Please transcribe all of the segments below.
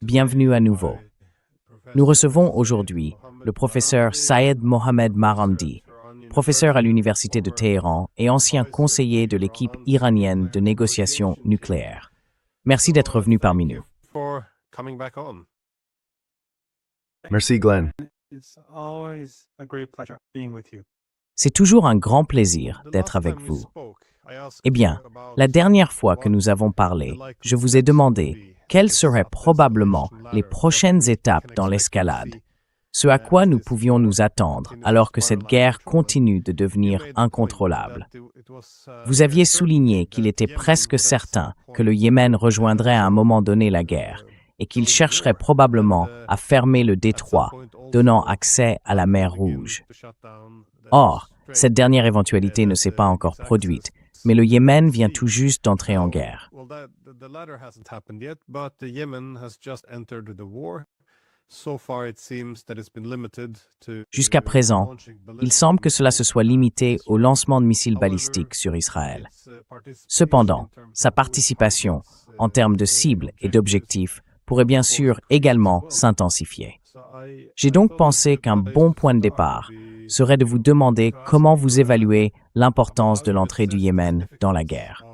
Bienvenue à nouveau. Nous recevons aujourd'hui le professeur Syed Mohamed Marandi, professeur à l'Université de Téhéran et ancien conseiller de l'équipe iranienne de négociation nucléaire. Merci d'être venu parmi nous. Merci Glenn. C'est toujours un grand plaisir d'être avec vous. Eh bien, la dernière fois que nous avons parlé, je vous ai demandé quelles seraient probablement les prochaines étapes dans l'escalade, ce à quoi nous pouvions nous attendre alors que cette guerre continue de devenir incontrôlable. Vous aviez souligné qu'il était presque certain que le Yémen rejoindrait à un moment donné la guerre et qu'il chercherait probablement à fermer le détroit, donnant accès à la mer Rouge. Or, cette dernière éventualité ne s'est pas encore produite, mais le Yémen vient tout juste d'entrer en guerre. Jusqu'à présent, il semble que cela se soit limité au lancement de missiles balistiques sur Israël. Cependant, sa participation, en termes de cibles et d'objectifs, pourrait bien sûr également s'intensifier. J'ai donc pensé qu'un bon point de départ serait de vous demander comment vous évaluez l'importance de l'entrée du Yémen dans la guerre.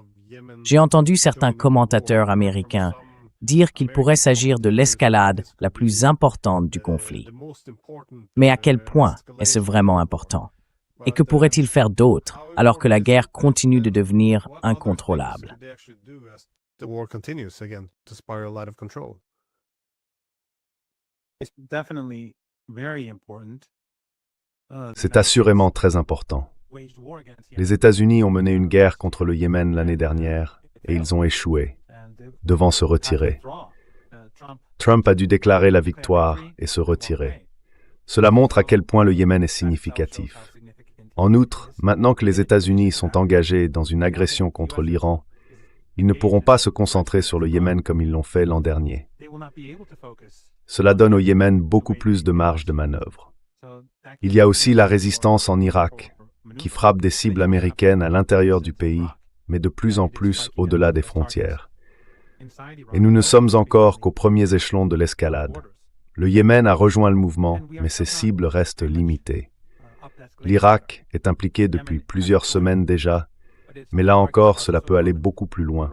J'ai entendu certains commentateurs américains dire qu'il pourrait s'agir de l'escalade la plus importante du conflit. Mais à quel point est-ce vraiment important? Et que pourrait-il faire d'autre alors que la guerre continue de devenir incontrôlable? C'est assurément très important. Les États-Unis ont mené une guerre contre le Yémen l'année dernière et ils ont échoué, devant se retirer. Trump a dû déclarer la victoire et se retirer. Cela montre à quel point le Yémen est significatif. En outre, maintenant que les États-Unis sont engagés dans une agression contre l'Iran, ils ne pourront pas se concentrer sur le Yémen comme ils l'ont fait l'an dernier. Cela donne au Yémen beaucoup plus de marge de manœuvre. Il y a aussi la résistance en Irak, qui frappe des cibles américaines à l'intérieur du pays, mais de plus en plus au-delà des frontières. Et nous ne sommes encore qu'aux premiers échelons de l'escalade. Le Yémen a rejoint le mouvement, mais ses cibles restent limitées. L'Irak est impliqué depuis plusieurs semaines déjà, mais là encore, cela peut aller beaucoup plus loin.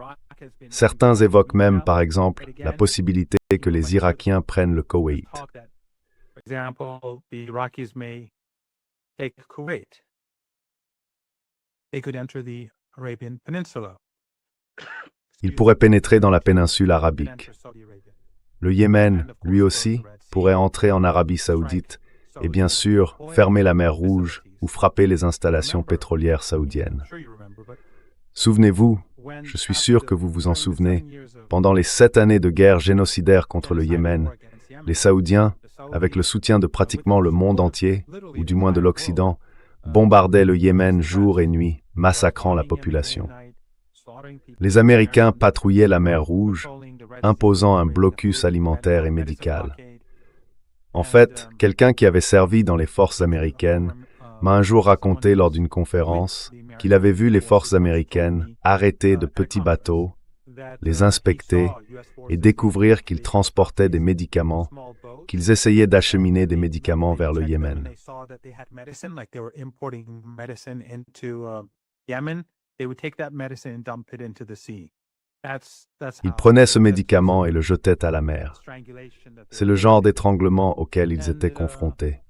Certains évoquent même, par exemple, la possibilité que les Irakiens prennent le Koweït. Ils pourraient pénétrer dans la péninsule arabique. Le Yémen, lui aussi, pourrait entrer en Arabie saoudite et bien sûr fermer la mer Rouge ou frapper les installations pétrolières saoudiennes. Souvenez-vous, je suis sûr que vous vous en souvenez, pendant les 7 années de guerre génocidaire contre le Yémen, les Saoudiens, avec le soutien de pratiquement le monde entier, ou du moins de l'Occident, bombardaient le Yémen jour et nuit, massacrant la population. Les Américains patrouillaient la mer Rouge, imposant un blocus alimentaire et médical. En fait, quelqu'un qui avait servi dans les forces américaines m'a un jour raconté lors d'une conférence qu'il avait vu les forces américaines arrêter de petits bateaux, les inspecter et découvrir qu'ils transportaient des médicaments, qu'ils essayaient d'acheminer des médicaments vers le Yémen. Ils prenaient ce médicament et le jetaient à la mer. C'est le genre d'étranglement auquel ils étaient confrontés.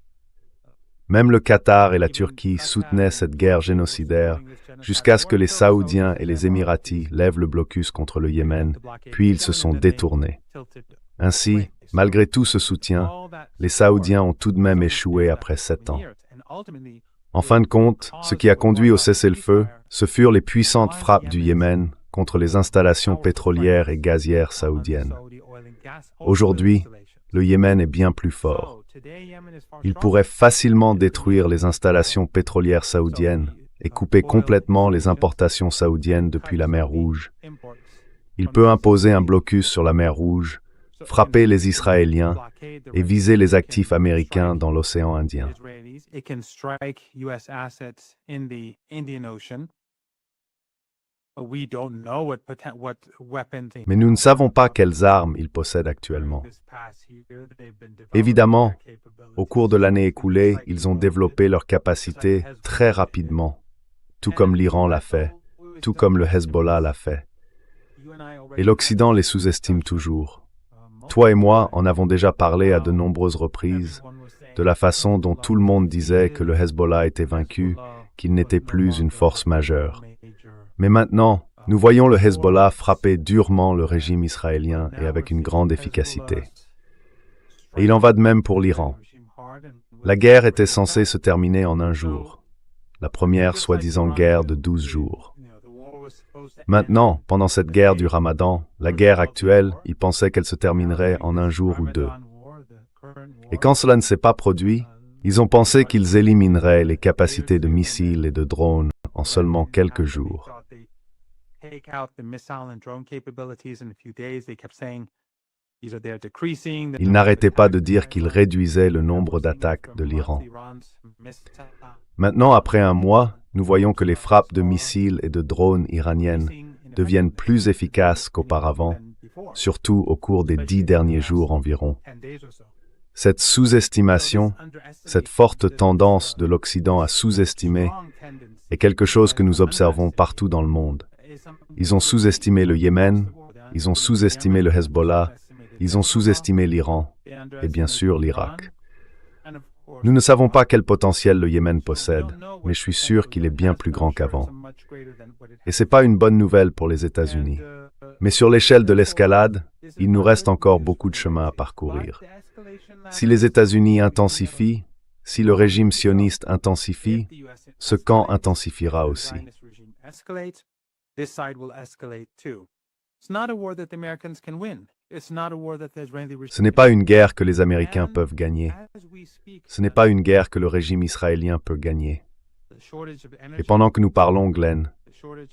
Même le Qatar et la Turquie soutenaient cette guerre génocidaire jusqu'à ce que les Saoudiens et les Émiratis lèvent le blocus contre le Yémen, puis ils se sont détournés. Ainsi, malgré tout ce soutien, les Saoudiens ont tout de même échoué après 7 ans. En fin de compte, ce qui a conduit au cessez-le-feu, ce furent les puissantes frappes du Yémen contre les installations pétrolières et gazières saoudiennes. Aujourd'hui, le Yémen est bien plus fort. Il pourrait facilement détruire les installations pétrolières saoudiennes et couper complètement les importations saoudiennes depuis la mer Rouge. Il peut imposer un blocus sur la mer Rouge, frapper les Israéliens et viser les actifs américains dans l'océan Indien. Mais nous ne savons pas quelles armes ils possèdent actuellement. Évidemment, au cours de l'année écoulée, ils ont développé leurs capacités très rapidement, tout comme l'Iran l'a fait, tout comme le Hezbollah l'a fait. Et l'Occident les sous-estime toujours. Toi et moi en avons déjà parlé à de nombreuses reprises, de la façon dont tout le monde disait que le Hezbollah était vaincu, qu'il n'était plus une force majeure. Mais maintenant, nous voyons le Hezbollah frapper durement le régime israélien et avec une grande efficacité. Et il en va de même pour l'Iran. La guerre était censée se terminer en un jour. La première soi-disant guerre de 12 jours. Maintenant, pendant cette guerre du Ramadan, la guerre actuelle, ils pensaient qu'elle se terminerait en un jour ou deux. Et quand cela ne s'est pas produit, ils ont pensé qu'ils élimineraient les capacités de missiles et de drones en seulement quelques jours. Ils n'arrêtaient pas de dire qu'ils réduisaient le nombre d'attaques de l'Iran. Maintenant, après un mois, nous voyons que les frappes de missiles et de drones iraniennes deviennent plus efficaces qu'auparavant, surtout au cours des 10 derniers jours environ. Cette sous-estimation, cette forte tendance de l'Occident à sous-estimer, est quelque chose que nous observons partout dans le monde. Ils ont sous-estimé le Yémen, ils ont sous-estimé le Hezbollah, ils ont sous-estimé l'Iran et bien sûr l'Irak. Nous ne savons pas quel potentiel le Yémen possède, mais je suis sûr qu'il est bien plus grand qu'avant. Et ce n'est pas une bonne nouvelle pour les États-Unis. Mais sur l'échelle de l'escalade, il nous reste encore beaucoup de chemin à parcourir. Si les États-Unis intensifient, si le régime sioniste intensifie, ce camp intensifiera aussi. Ce n'est pas une guerre que les Américains peuvent gagner. Ce n'est pas une guerre que le régime israélien peut gagner. Et pendant que nous parlons, Glenn,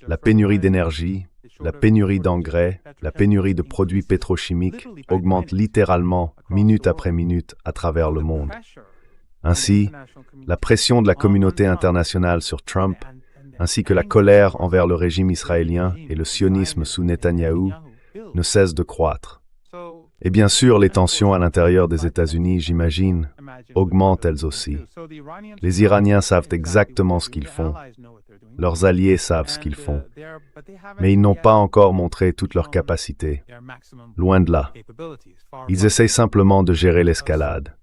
la pénurie d'énergie, la pénurie d'engrais, la pénurie de produits pétrochimiques augmente littéralement, minute après minute, à travers le monde. Ainsi, la pression de la communauté internationale sur Trump, ainsi que la colère envers le régime israélien et le sionisme sous Netanyahou, ne cesse de croître. Et bien sûr, les tensions à l'intérieur des États-Unis, j'imagine, augmentent elles aussi. Les Iraniens savent exactement ce qu'ils font. Leurs alliés savent ce qu'ils font. Mais ils n'ont pas encore montré toute leur capacité. Loin de là. Ils essayent simplement de gérer l'escalade.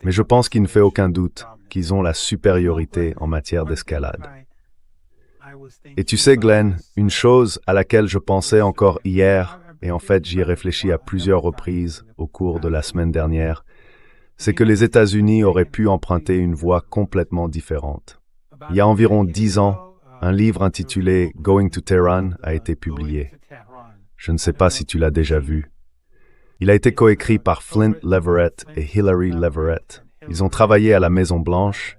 Mais je pense qu'il ne fait aucun doute qu'ils ont la supériorité en matière d'escalade. Et tu sais, Glenn, une chose à laquelle je pensais encore hier, et en fait j'y ai réfléchi à plusieurs reprises au cours de la semaine dernière, c'est que les États-Unis auraient pu emprunter une voie complètement différente. Il y a environ 10 ans, un livre intitulé « Going to Tehran » a été publié. Je ne sais pas si tu l'as déjà vu. Il a été coécrit par Flint Leverett et Hillary Leverett. Ils ont travaillé à la Maison-Blanche.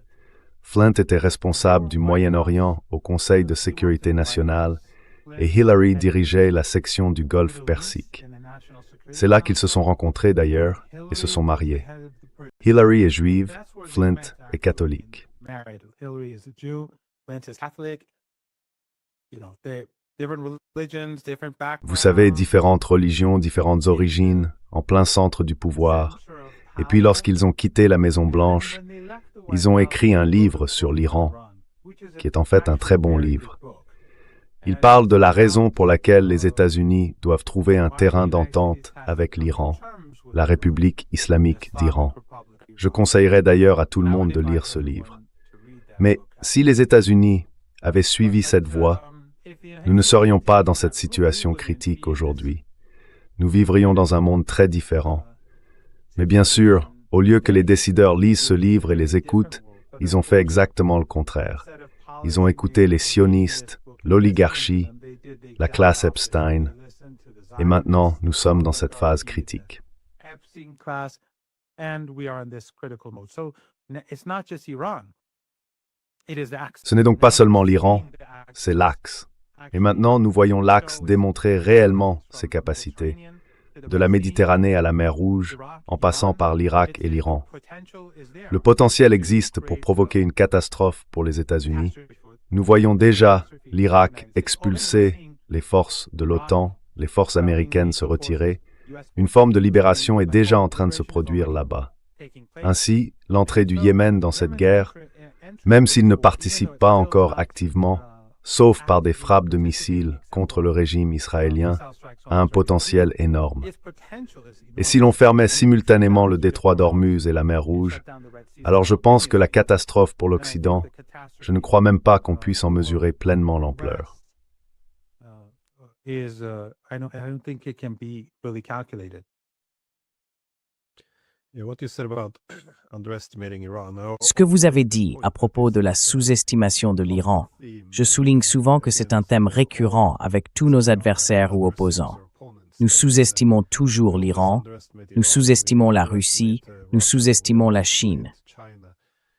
Flint était responsable du Moyen-Orient au Conseil de sécurité nationale et Hillary dirigeait la section du Golfe Persique. C'est là qu'ils se sont rencontrés d'ailleurs et se sont mariés. Hillary est juive, Flint est catholique. Vous savez, différentes religions, différentes origines, en plein centre du pouvoir. Et puis lorsqu'ils ont quitté la Maison-Blanche, ils ont écrit un livre sur l'Iran, qui est en fait un très bon livre. Il parle de la raison pour laquelle les États-Unis doivent trouver un terrain d'entente avec l'Iran, la République islamique d'Iran. Je conseillerais d'ailleurs à tout le monde de lire ce livre. Mais si les États-Unis avaient suivi cette voie, nous ne serions pas dans cette situation critique aujourd'hui. Nous vivrions dans un monde très différent. Mais bien sûr, au lieu que les décideurs lisent ce livre et les écoutent, ils ont fait exactement le contraire. Ils ont écouté les sionistes, l'oligarchie, la classe Epstein, et maintenant nous sommes dans cette phase critique. Ce n'est donc pas seulement l'Iran, c'est l'Axe. Et maintenant nous voyons l'Axe démontrer réellement ses capacités. de la Méditerranée à la mer Rouge, en passant par l'Irak et l'Iran. Le potentiel existe pour provoquer une catastrophe pour les États-Unis. Nous voyons déjà l'Irak expulser les forces de l'OTAN, les forces américaines se retirer. Une forme de libération est déjà en train de se produire là-bas. Ainsi, l'entrée du Yémen dans cette guerre, même s'il ne participe pas encore activement, sauf par des frappes de missiles contre le régime israélien, a un potentiel énorme. Et si l'on fermait simultanément le détroit d'Ormuz et la mer Rouge, alors je pense que la catastrophe pour l'Occident, je ne crois même pas qu'on puisse en mesurer pleinement l'ampleur. Ce que vous avez dit à propos de la sous-estimation de l'Iran, je souligne souvent que c'est un thème récurrent avec tous nos adversaires ou opposants. Nous sous-estimons toujours l'Iran, nous sous-estimons la Russie, nous sous-estimons la Chine.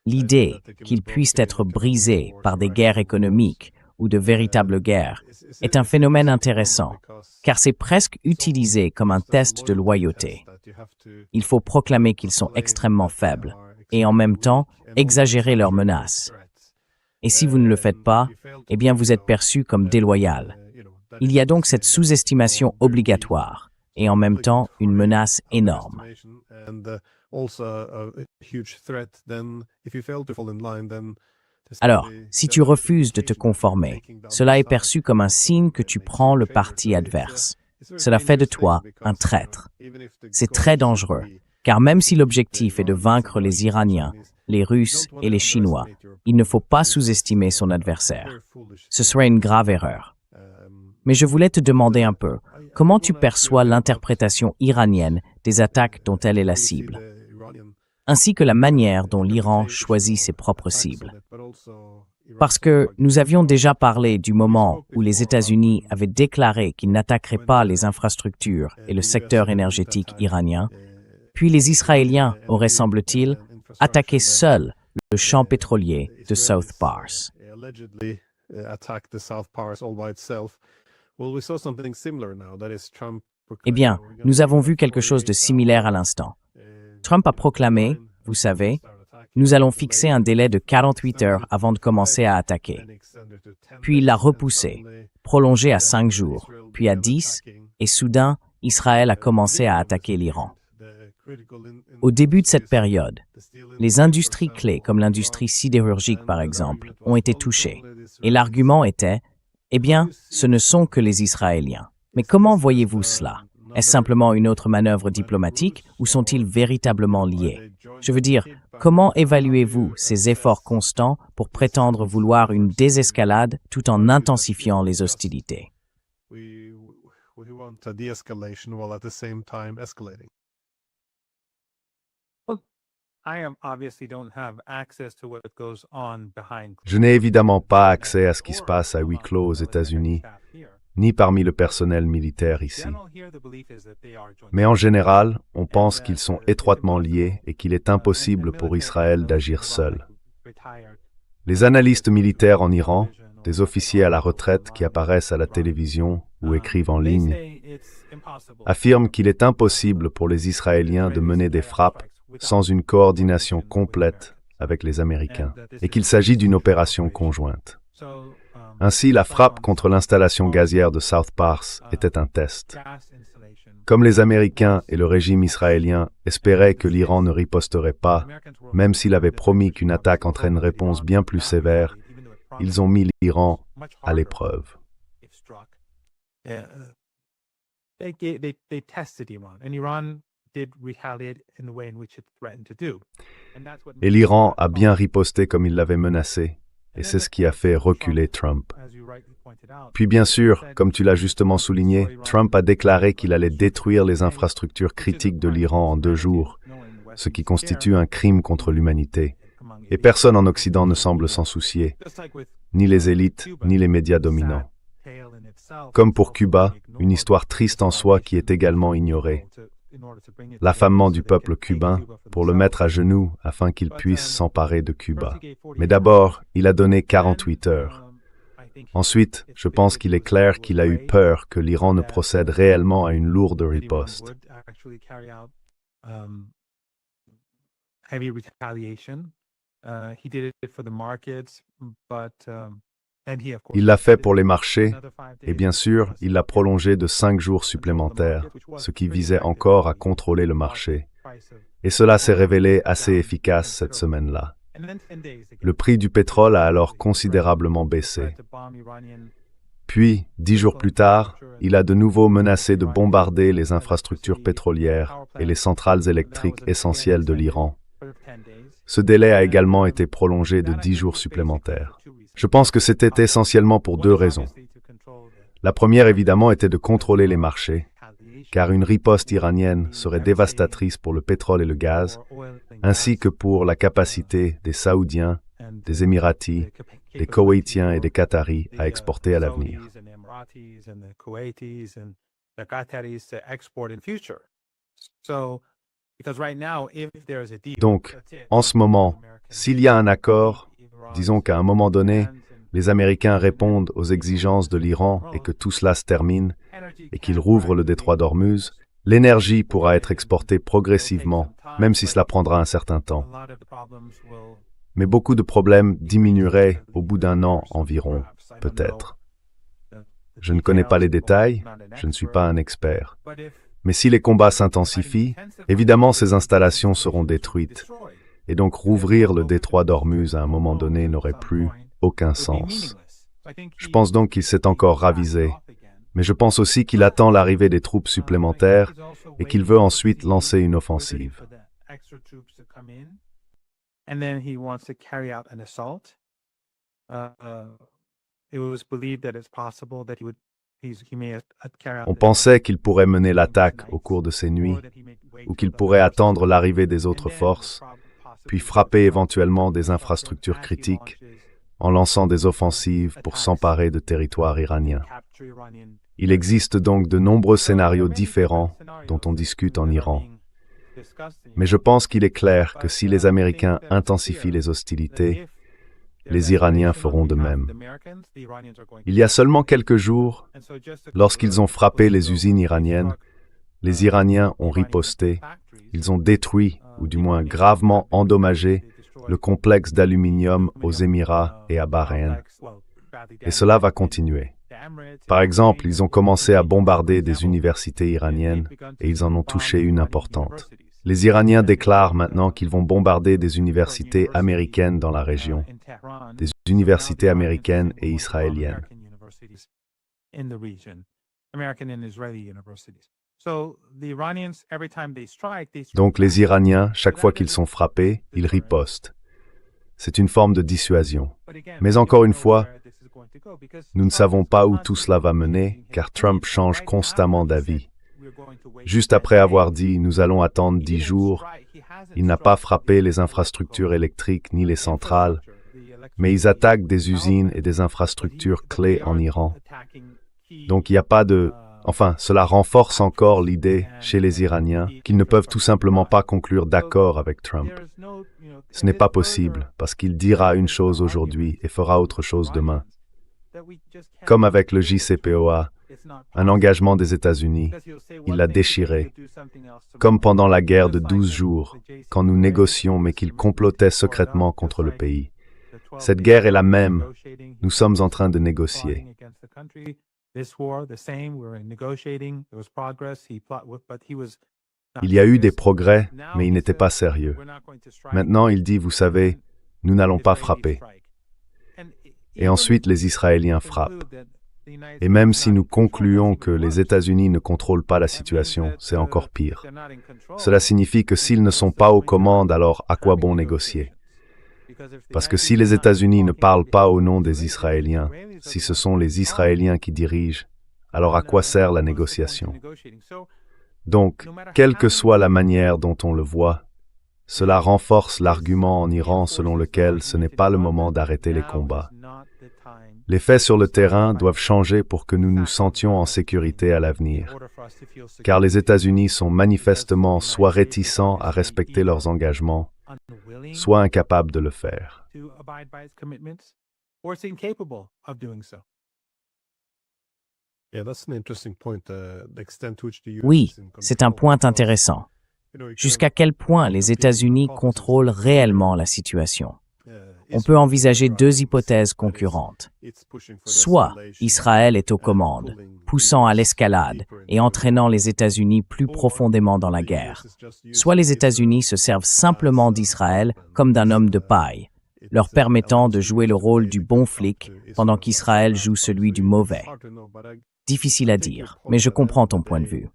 L'idée qu'ils puissent être brisés par des guerres économiques ou de véritables guerres est un phénomène intéressant, car c'est presque utilisé comme un test de loyauté. Il faut proclamer qu'ils sont extrêmement faibles et en même temps exagérer leurs menaces. Et si vous ne le faites pas, eh bien vous êtes perçu comme déloyal. Il y a donc cette sous-estimation obligatoire et en même temps une menace énorme. Alors, si tu refuses de te conformer, cela est perçu comme un signe que tu prends le parti adverse. Cela fait de toi un traître. C'est très dangereux, car même si l'objectif est de vaincre les Iraniens, les Russes et les Chinois, il ne faut pas sous-estimer son adversaire. Ce serait une grave erreur. Mais je voulais te demander un peu, comment tu perçois l'interprétation iranienne des attaques dont elle est la cible, ainsi que la manière dont l'Iran choisit ses propres cibles. Parce que nous avions déjà parlé du moment où les États-Unis avaient déclaré qu'ils n'attaqueraient pas les infrastructures et le secteur énergétique iranien, puis les Israéliens auraient, semble-t-il, attaqué seuls le champ pétrolier de South Pars. Eh bien, nous avons vu quelque chose de similaire à l'instant. Trump a proclamé, vous savez, nous allons fixer un délai de 48 heures avant de commencer à attaquer. Puis il l'a repoussé, prolongé à 5 jours, puis à 10, et soudain, Israël a commencé à attaquer l'Iran. Au début de cette période, les industries clés, comme l'industrie sidérurgique par exemple, ont été touchées. Et l'argument était, eh bien, ce ne sont que les Israéliens. Mais comment voyez-vous cela? Est-ce simplement une autre manœuvre diplomatique ou sont-ils véritablement liés? Je veux dire, comment évaluez-vous ces efforts constants pour prétendre vouloir une désescalade tout en intensifiant les hostilités? Je n'ai évidemment pas accès à ce qui se passe à huis clos aux États-Unis, ni parmi le personnel militaire ici. Mais en général, on pense qu'ils sont étroitement liés et qu'il est impossible pour Israël d'agir seul. Les analystes militaires en Iran, des officiers à la retraite qui apparaissent à la télévision ou écrivent en ligne, affirment qu'il est impossible pour les Israéliens de mener des frappes sans une coordination complète avec les Américains, et qu'il s'agit d'une opération conjointe. Ainsi, la frappe contre l'installation gazière de South Pars était un test. Comme les Américains et le régime israélien espéraient que l'Iran ne riposterait pas, même s'il avait promis qu'une attaque entraîne une réponse bien plus sévère, ils ont mis l'Iran à l'épreuve. Et l'Iran a bien riposté comme il l'avait menacé, et c'est ce qui a fait reculer Trump. Puis bien sûr, comme tu l'as justement souligné, Trump a déclaré qu'il allait détruire les infrastructures critiques de l'Iran en 2 jours, ce qui constitue un crime contre l'humanité. Et personne en Occident ne semble s'en soucier, ni les élites, ni les médias dominants. Comme pour Cuba, une histoire triste en soi qui est également ignorée. L'affamement du peuple cubain pour le mettre à genoux afin qu'il puisse s'emparer de Cuba. Mais d'abord, il a donné 48 heures. Ensuite, je pense qu'il est clair qu'il a eu peur que l'Iran ne procède réellement à une lourde riposte. Il l'a fait pour les marchés, et bien sûr, il l'a prolongé de 5 jours supplémentaires, ce qui visait encore à contrôler le marché. Et cela s'est révélé assez efficace cette semaine-là. Le prix du pétrole a alors considérablement baissé. Puis, 10 jours plus tard, il a de nouveau menacé de bombarder les infrastructures pétrolières et les centrales électriques essentielles de l'Iran. Ce délai a également été prolongé de 10 jours supplémentaires. Je pense que c'était essentiellement pour 2 raisons. La première, évidemment, était de contrôler les marchés, car une riposte iranienne serait dévastatrice pour le pétrole et le gaz, ainsi que pour la capacité des Saoudiens, des Émiratis, des Koweïtiens et des Qataris à exporter à l'avenir. Donc, en ce moment, s'il y a un accord, disons qu'à un moment donné, les Américains répondent aux exigences de l'Iran et que tout cela se termine, et qu'ils rouvrent le détroit d'Ormuz, l'énergie pourra être exportée progressivement, même si cela prendra un certain temps. Mais beaucoup de problèmes diminueraient au bout d'un an environ, peut-être. Je ne connais pas les détails, je ne suis pas un expert. Mais si les combats s'intensifient, évidemment ces installations seront détruites, et donc rouvrir le détroit d'Ormuz à un moment donné n'aurait plus aucun sens. Je pense donc qu'il s'est encore ravisé, mais je pense aussi qu'il attend l'arrivée des troupes supplémentaires et qu'il veut ensuite lancer une offensive. On pensait qu'il pourrait mener l'attaque au cours de ces nuits, ou qu'il pourrait attendre l'arrivée des autres forces, puis frapper éventuellement des infrastructures critiques, en lançant des offensives pour s'emparer de territoires iraniens. Il existe donc de nombreux scénarios différents dont on discute en Iran. Mais je pense qu'il est clair que si les Américains intensifient les hostilités, les Iraniens feront de même. Il y a seulement quelques jours, lorsqu'ils ont frappé les usines iraniennes, les Iraniens ont riposté, ils ont détruit, ou du moins gravement endommagé, le complexe d'aluminium aux Émirats et à Bahreïn. Et cela va continuer. Par exemple, ils ont commencé à bombarder des universités iraniennes et ils en ont touché une importante. Les Iraniens déclarent maintenant qu'ils vont bombarder des universités américaines dans la région, des universités américaines et israéliennes. Donc les Iraniens, chaque fois qu'ils sont frappés, ils ripostent. C'est une forme de dissuasion. Mais encore une fois, nous ne savons pas où tout cela va mener, car Trump change constamment d'avis. Juste après avoir dit « nous allons attendre 10 jours », il n'a pas frappé les infrastructures électriques ni les centrales, mais ils attaquent des usines et des infrastructures clés en Iran. Donc il n'y a pas de... Enfin, cela renforce encore l'idée chez les Iraniens qu'ils ne peuvent tout simplement pas conclure d'accord avec Trump. Ce n'est pas possible, parce qu'il dira une chose aujourd'hui et fera autre chose demain. Comme avec le JCPOA, un engagement des États-Unis, il l'a déchiré. Comme pendant la guerre de 12 jours, quand nous négocions mais qu'il complotait secrètement contre le pays. Cette guerre est la même. Nous sommes en train de négocier. Il y a eu des progrès, mais il n'était pas sérieux. Maintenant, il dit, vous savez, nous n'allons pas frapper. Et ensuite, les Israéliens frappent. Et même si nous concluons que les États-Unis ne contrôlent pas la situation, c'est encore pire. Cela signifie que s'ils ne sont pas aux commandes, alors à quoi bon négocier? Parce que si les États-Unis ne parlent pas au nom des Israéliens, si ce sont les Israéliens qui dirigent, alors à quoi sert la négociation? Donc, quelle que soit la manière dont on le voit, cela renforce l'argument en Iran selon lequel ce n'est pas le moment d'arrêter les combats. Les faits sur le terrain doivent changer pour que nous nous sentions en sécurité à l'avenir, car les États-Unis sont manifestement soit réticents à respecter leurs engagements, soit incapables de le faire. Oui, c'est un point intéressant. Jusqu'à quel point les États-Unis contrôlent réellement la situation? On peut envisager deux hypothèses concurrentes. Soit Israël est aux commandes, poussant à l'escalade et entraînant les États-Unis plus profondément dans la guerre. Soit les États-Unis se servent simplement d'Israël comme d'un homme de paille, leur permettant de jouer le rôle du bon flic pendant qu'Israël joue celui du mauvais. Difficile à dire, mais je comprends ton point de vue.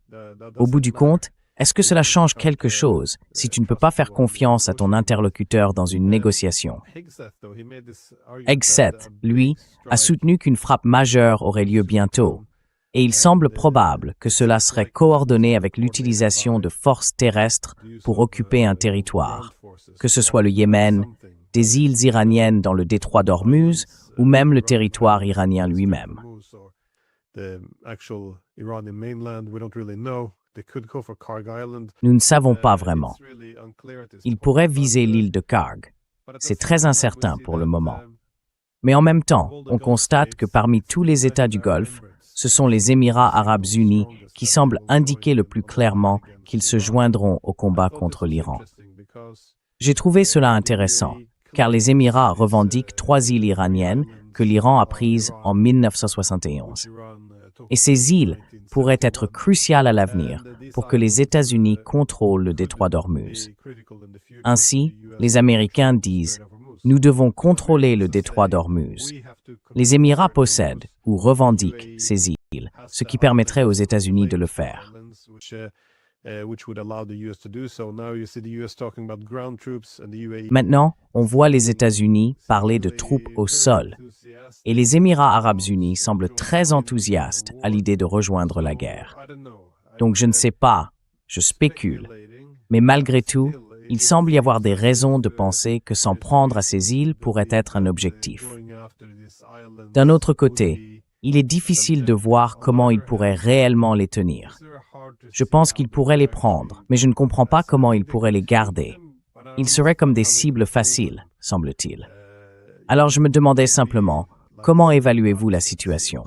Au bout du compte, est-ce que cela change quelque chose si tu ne peux pas faire confiance à ton interlocuteur dans une négociation? Hegseth, lui, a soutenu qu'une frappe majeure aurait lieu bientôt, et il semble probable que cela serait coordonné avec l'utilisation de forces terrestres pour occuper un territoire, que ce soit le Yémen, des îles iraniennes dans le détroit d'Ormuz ou même le territoire iranien lui-même. Nous ne savons pas vraiment. Ils pourraient viser l'île de Karg. C'est très incertain pour le moment. Mais en même temps, on constate que parmi tous les États du Golfe, ce sont les Émirats arabes unis qui semblent indiquer le plus clairement qu'ils se joindront au combat contre l'Iran. J'ai trouvé cela intéressant, car les Émirats revendiquent 3 îles iraniennes que l'Iran a prises en 1971. Et ces îles pourraient être cruciales à l'avenir pour que les États-Unis contrôlent le détroit d'Ormuz. Ainsi, les Américains disent « Nous devons contrôler le détroit d'Ormuz ». Les Émirats possèdent ou revendiquent ces îles, ce qui permettrait aux États-Unis de le faire. Maintenant, on voit les États-Unis parler de troupes au sol, et les Émirats arabes unis semblent très enthousiastes à l'idée de rejoindre la guerre. Donc je ne sais pas, je spécule, mais malgré tout, il semble y avoir des raisons de penser que s'en prendre à ces îles pourrait être un objectif. D'un autre côté, il est difficile de voir comment ils pourraient réellement les tenir. Je pense qu'ils pourraient les prendre, mais je ne comprends pas comment ils pourraient les garder. Ils seraient comme des cibles faciles, semble-t-il. Alors je me demandais simplement, comment évaluez-vous la situation?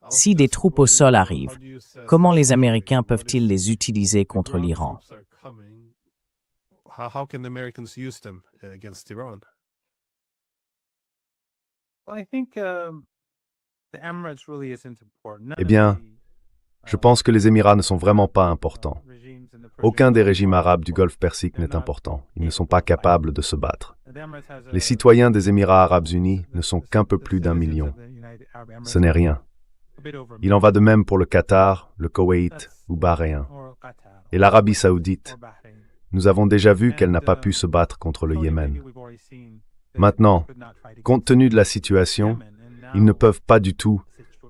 Si des troupes au sol arrivent, comment les Américains peuvent-ils les utiliser contre l'Iran? Eh bien, je pense que les Émirats ne sont vraiment pas importants. Aucun des régimes arabes du Golfe Persique n'est important. Ils ne sont pas capables de se battre. Les citoyens des Émirats arabes unis ne sont qu'un peu plus d'1 million. Ce n'est rien. Il en va de même pour le Qatar, le Koweït ou Bahreïn. Et l'Arabie saoudite. Nous avons déjà vu qu'elle n'a pas pu se battre contre le Yémen. Maintenant, compte tenu de la situation, ils ne peuvent pas du tout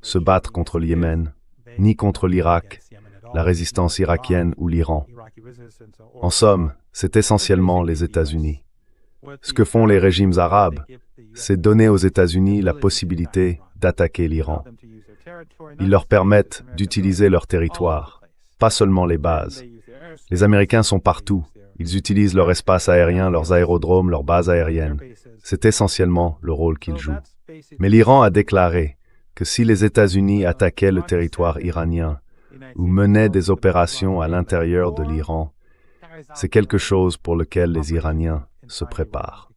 se battre contre le Yémen, ni contre l'Irak, la résistance irakienne ou l'Iran. En somme, c'est essentiellement les États-Unis. Ce que font les régimes arabes, c'est donner aux États-Unis la possibilité d'attaquer l'Iran. Ils leur permettent d'utiliser leur territoire, pas seulement les bases. Les Américains sont partout. Ils utilisent leur espace aérien, leurs aérodromes, leurs bases aériennes. C'est essentiellement le rôle qu'ils jouent. Mais l'Iran a déclaré que si les États-Unis attaquaient le territoire iranien ou menaient des opérations à l'intérieur de l'Iran, c'est quelque chose pour lequel les Iraniens se préparent.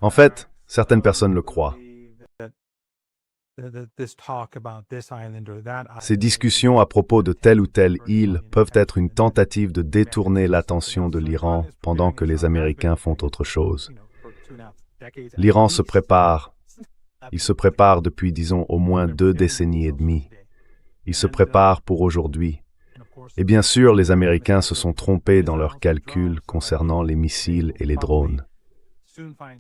En fait, certaines personnes le croient. Ces discussions à propos de telle ou telle île peuvent être une tentative de détourner l'attention de l'Iran pendant que les Américains font autre chose. L'Iran se prépare. Il se prépare depuis, disons, au moins 2 décennies et demie. Il se prépare pour aujourd'hui. Et bien sûr, les Américains se sont trompés dans leurs calculs concernant les missiles et les drones.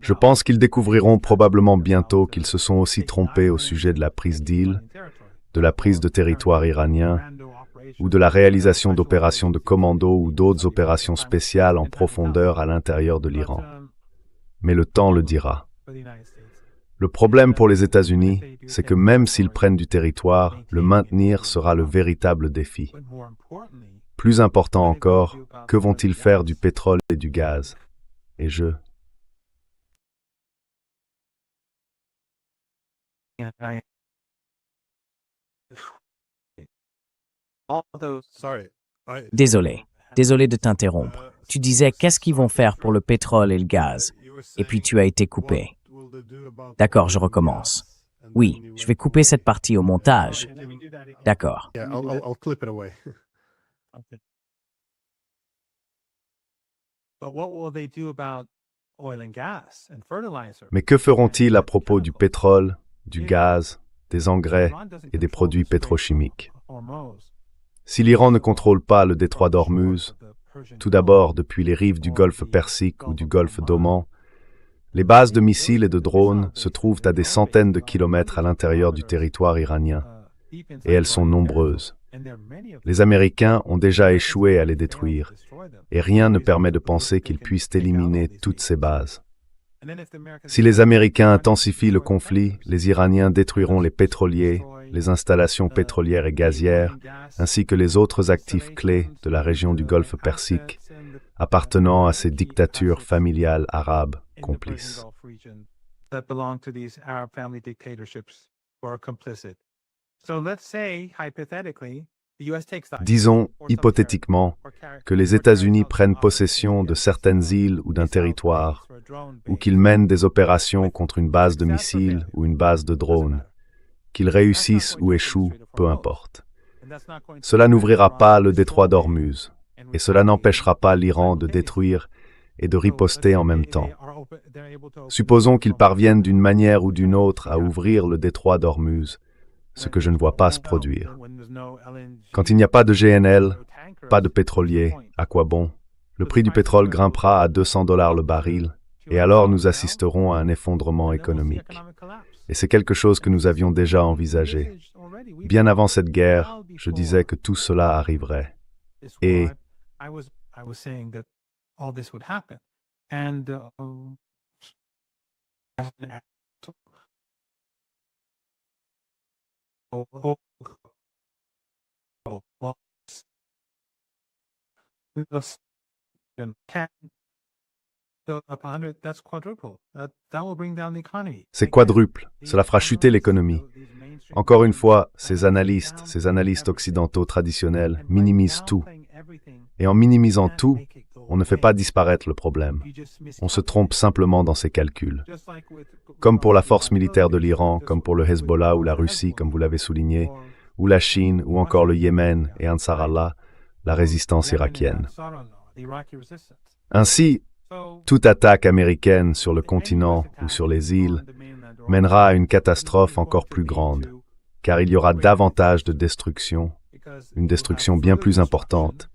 Je pense qu'ils découvriront probablement bientôt qu'ils se sont aussi trompés au sujet de la prise d'île, de la prise de territoire iranien, ou de la réalisation d'opérations de commando ou d'autres opérations spéciales en profondeur à l'intérieur de l'Iran. Mais le temps le dira. Le problème pour les États-Unis, c'est que même s'ils prennent du territoire, le maintenir sera le véritable défi. Plus important encore, que vont-ils faire du pétrole et du gaz? Et je... Désolé de t'interrompre. Tu disais qu'est-ce qu'ils vont faire pour le pétrole et le gaz, et puis tu as été coupé. D'accord, je recommence. Oui, je vais couper cette partie au montage. D'accord. Mais que feront-ils à propos du pétrole, du gaz, des engrais et des produits pétrochimiques? Si l'Iran ne contrôle pas le détroit d'Ormuz, tout d'abord depuis les rives du golfe Persique ou du golfe d'Oman, les bases de missiles et de drones se trouvent à des centaines de kilomètres à l'intérieur du territoire iranien, et elles sont nombreuses. Les Américains ont déjà échoué à les détruire, et rien ne permet de penser qu'ils puissent éliminer toutes ces bases. Si les Américains intensifient le conflit, les Iraniens détruiront les pétroliers, les installations pétrolières et gazières, ainsi que les autres actifs clés de la région du golfe Persique, appartenant à ces dictatures familiales arabes complices. Disons, hypothétiquement, que les États-Unis prennent possession de certaines îles ou d'un territoire, ou qu'ils mènent des opérations contre une base de missiles ou une base de drones. Qu'ils réussissent ou échouent, peu importe. Cela n'ouvrira pas le détroit d'Ormuz, et cela n'empêchera pas l'Iran de détruire et de riposter en même temps. Supposons qu'ils parviennent d'une manière ou d'une autre à ouvrir le détroit d'Ormuz, ce que je ne vois pas se produire. Quand il n'y a pas de GNL, pas de pétrolier, à quoi bon? Le prix du pétrole grimpera à $200 le baril, et alors nous assisterons à un effondrement économique. Et c'est quelque chose que nous avions déjà envisagé. Bien avant cette guerre, je disais que tout cela arriverait. Et c'est quadruple, cela fera chuter l'économie. Encore une fois, ces analystes occidentaux traditionnels minimisent tout. Et en minimisant tout, on ne fait pas disparaître le problème. On se trompe simplement dans ses calculs. Comme pour la force militaire de l'Iran, comme pour le Hezbollah ou la Russie, comme vous l'avez souligné, ou la Chine, ou encore le Yémen et Ansar Allah, la résistance irakienne. Ainsi, toute attaque américaine sur le continent ou sur les îles mènera à une catastrophe encore plus grande, car il y aura davantage de destruction, une destruction bien plus importante.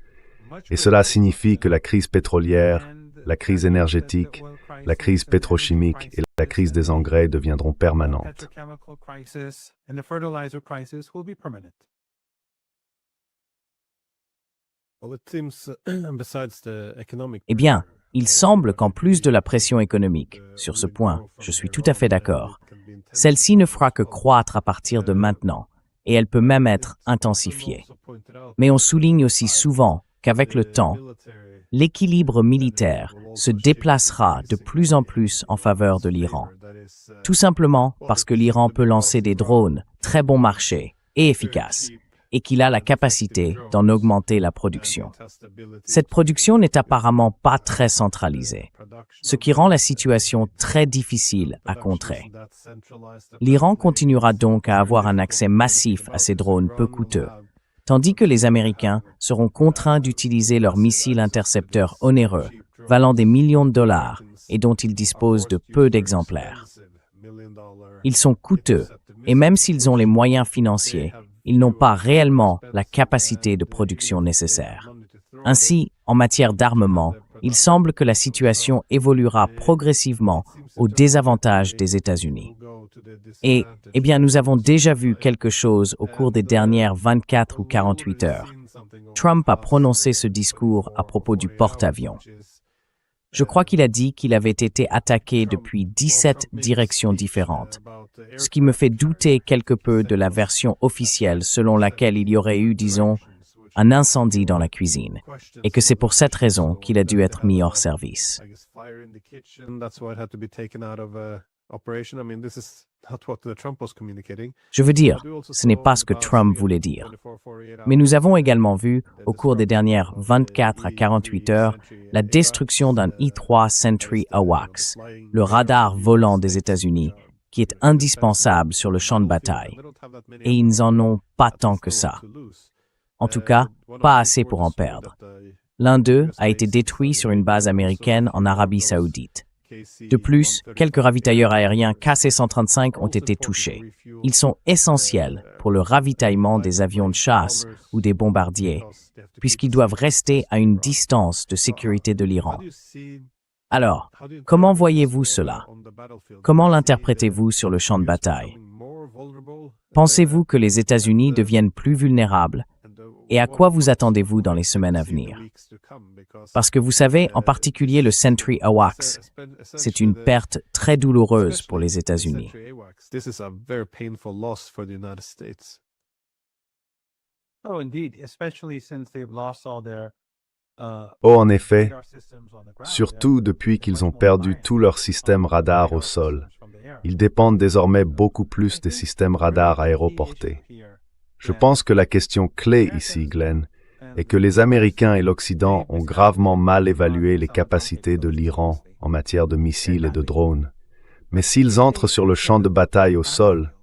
Et cela signifie que la crise pétrolière, la crise énergétique, la crise pétrochimique et la crise des engrais deviendront permanentes. Eh bien, il semble qu'en plus de la pression économique, sur ce point, je suis tout à fait d'accord, celle-ci ne fera que croître à partir de maintenant, et elle peut même être intensifiée. Mais on souligne aussi souvent qu'avec le temps, l'équilibre militaire se déplacera de plus en plus en faveur de l'Iran. Tout simplement parce que l'Iran peut lancer des drones très bon marché et efficaces, et qu'il a la capacité d'en augmenter la production. Cette production n'est apparemment pas très centralisée, ce qui rend la situation très difficile à contrer. L'Iran continuera donc à avoir un accès massif à ces drones peu coûteux, tandis que les Américains seront contraints d'utiliser leurs missiles intercepteurs onéreux, valant des millions de dollars et dont ils disposent de peu d'exemplaires. Ils sont coûteux, et même s'ils ont les moyens financiers, ils n'ont pas réellement la capacité de production nécessaire. Ainsi, en matière d'armement, il semble que la situation évoluera progressivement au désavantage des États-Unis. Et, eh bien, nous avons déjà vu quelque chose au cours des dernières 24 ou 48 heures. Trump a prononcé ce discours à propos du porte-avions. Je crois qu'il a dit qu'il avait été attaqué depuis 17 directions différentes, ce qui me fait douter quelque peu de la version officielle selon laquelle il y aurait eu, disons, un incendie dans la cuisine, et que c'est pour cette raison qu'il a dû être mis hors service. Je veux dire, ce n'est pas ce que Trump voulait dire. Mais nous avons également vu, au cours des dernières 24 à 48 heures, la destruction d'un I-3 Sentry AWACS, le radar volant des États-Unis, qui est indispensable sur le champ de bataille. Et ils n'en ont pas tant que ça. En tout cas, pas assez pour en perdre. L'un d'eux a été détruit sur une base américaine en Arabie Saoudite. De plus, quelques ravitailleurs aériens KC-135 ont été touchés. Ils sont essentiels pour le ravitaillement des avions de chasse ou des bombardiers, puisqu'ils doivent rester à une distance de sécurité de l'Iran. Alors, comment voyez-vous cela? Comment l'interprétez-vous sur le champ de bataille? Pensez-vous que les États-Unis deviennent plus vulnérables? Et à quoi vous attendez-vous dans les semaines à venir? Parce que vous savez, en particulier le Sentry AWACS, c'est une perte très douloureuse pour les États-Unis. Oh, en effet, surtout depuis qu'ils ont perdu tout leur système radar au sol. Ils dépendent désormais beaucoup plus des systèmes radars aéroportés. Je pense que la question clé ici, Glenn, est que les Américains et l'Occident ont gravement mal évalué les capacités de l'Iran en matière de missiles et de drones. Mais s'ils entrent sur le champ de bataille au sol,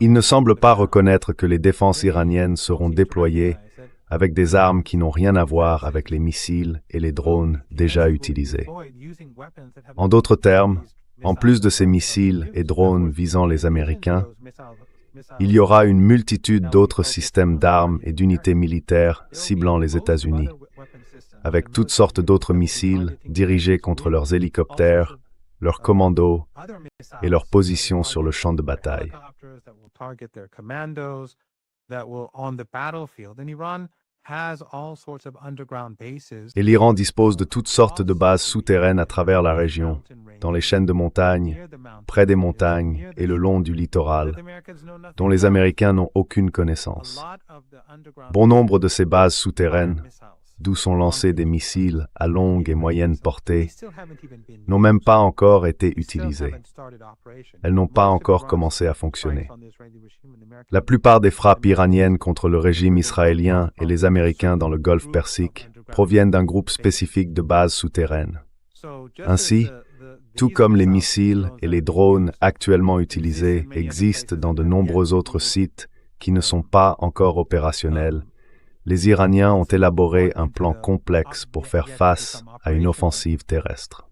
ils ne semblent pas reconnaître que les défenses iraniennes seront déployées avec des armes qui n'ont rien à voir avec les missiles et les drones déjà utilisés. En d'autres termes, en plus de ces missiles et drones visant les Américains, il y aura une multitude d'autres systèmes d'armes et d'unités militaires ciblant les États-Unis, avec toutes sortes d'autres missiles dirigés contre leurs hélicoptères, leurs commandos et leurs positions sur le champ de bataille. Et l'Iran dispose de toutes sortes de bases souterraines à travers la région, dans les chaînes de montagnes, près des montagnes et le long du littoral, dont les Américains n'ont aucune connaissance. Bon nombre de ces bases souterraines, d'où sont lancés des missiles à longue et moyenne portée, n'ont même pas encore été utilisées. Elles n'ont pas encore commencé à fonctionner. La plupart des frappes iraniennes contre le régime israélien et les Américains dans le Golfe Persique proviennent d'un groupe spécifique de bases souterraines. Ainsi, tout comme les missiles et les drones actuellement utilisés existent dans de nombreux autres sites qui ne sont pas encore opérationnels, les Iraniens ont élaboré un plan complexe pour faire face à une offensive terrestre.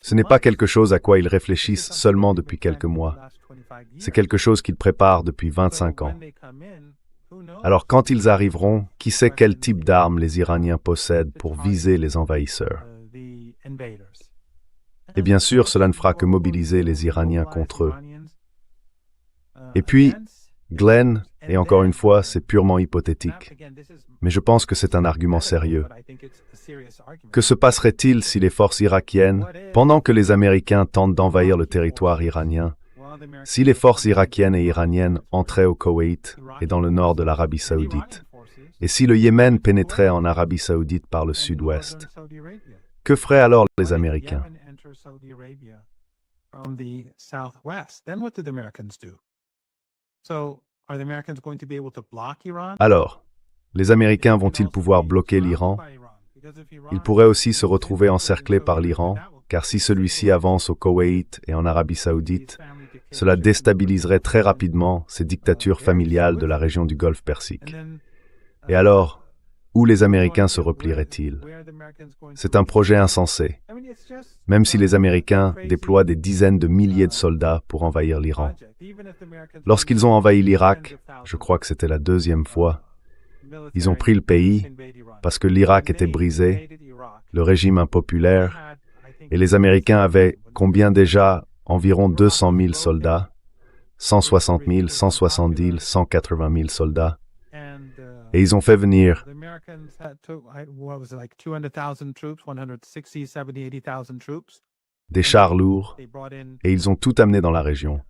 Ce n'est pas quelque chose à quoi ils réfléchissent seulement depuis quelques mois. C'est quelque chose qu'ils préparent depuis 25 ans. Alors quand ils arriveront, qui sait quel type d'armes les Iraniens possèdent pour viser les envahisseurs? Et bien sûr, cela ne fera que mobiliser les Iraniens contre eux. Et puis, Glenn, et encore une fois, c'est purement hypothétique, mais je pense que c'est un argument sérieux. Que se passerait-il si les forces irakiennes, pendant que les Américains tentent d'envahir le territoire iranien, si les forces irakiennes et iraniennes entraient au Koweït et dans le nord de l'Arabie Saoudite, et si le Yémen pénétrait en Arabie Saoudite par le sud-ouest, que feraient alors les Américains? Alors, les Américains vont-ils pouvoir bloquer l'Iran? Ils pourraient aussi se retrouver encerclés par l'Iran, car si celui-ci avance au Koweït et en Arabie Saoudite, cela déstabiliserait très rapidement ces dictatures familiales de la région du Golfe Persique. Et alors, où les Américains se replieraient-ils? C'est un projet insensé, même si les Américains déploient des dizaines de milliers de soldats pour envahir l'Iran. Lorsqu'ils ont envahi l'Irak, je crois que c'était la deuxième fois, ils ont pris le pays parce que l'Irak était brisé, le régime impopulaire, et les Américains avaient, combien déjà, environ 200 000 soldats, 160 000, 170 000, 180 000 soldats, et ils ont fait venir des chars lourds, et ils ont tout amené dans la région.